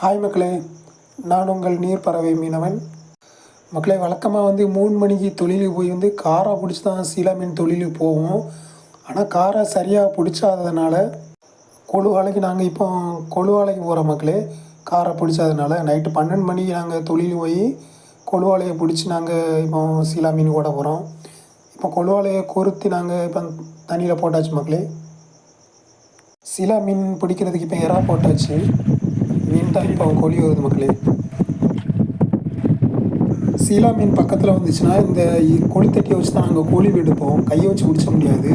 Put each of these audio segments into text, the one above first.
Hi மக்களே, நான் உங்கள் நீர்ப்பறவை மீனவன். மக்களே, வழக்கமாக 3 மணிக்கு தொழிலுக்கு போய் காரை பிடிச்சி தான் சீலா மீன் தொழிலுக்கு போவோம். ஆனால் காரை சரியாக பிடிச்சாததுனால கொழுவாலைக்கு நாங்கள் இப்போ கொழுவாலைக்கு போகிறோம் மக்களே. காரை பிடிச்சாததுனால நைட்டு 12 மணிக்கு நாங்கள் தொழிலுக்கு போய் கொழுவாலையை பிடிச்சி நாங்கள் இப்போ சீலா மீன் ஓட போகிறோம். இப்போ கொழுவாலையை கொறுத்தி நாங்கள் இப்போ தண்ணியில் போட்டாச்சு மக்களே. சீலா மீன் பிடிக்கிறதுக்கு இப்போ எறா போட்டாச்சு. மீன் தான் இப்போ கொழி வருது மக்களே. சீலா மீன் பக்கத்தில் வந்துச்சுன்னா இந்த கொளுத்தட்டியை வச்சு தான் நாங்கள் கோழி எடுப்போம். கையை வச்சு பிடிச்ச முடியாது.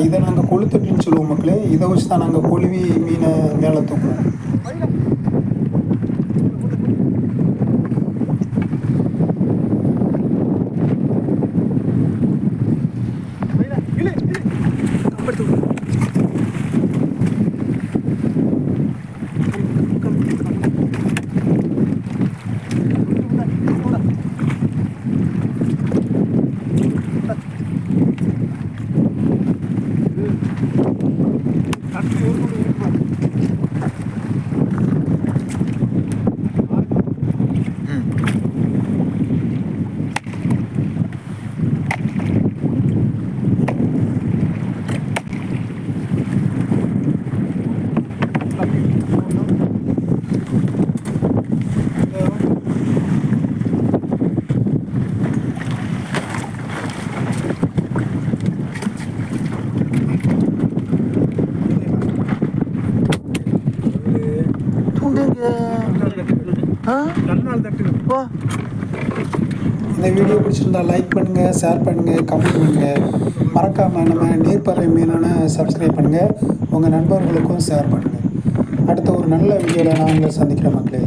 இதை நாங்கள் கொளுத்தட்டின்னு சொல்லுவோம் மக்களே. இதை வச்சு தான் நாங்கள் கொழுவி மீனை மேலே தூக்குவோம். இந்த வீடியோ பிடிச்சிருந்தா லைக் பண்ணுங்கள், ஷேர் பண்ணுங்கள், கமெண்ட் பண்ணுங்கள். மறக்காமல் நம்ம நீர்ப்பறவை மீனான சப்ஸ்கிரைப் பண்ணுங்கள். உங்கள் நண்பர்களுக்கும் ஷேர் பண்ணுங்கள். அடுத்த ஒரு நல்ல வீடியோவில் நான் உங்களை சந்திக்கிறேன் மக்களே.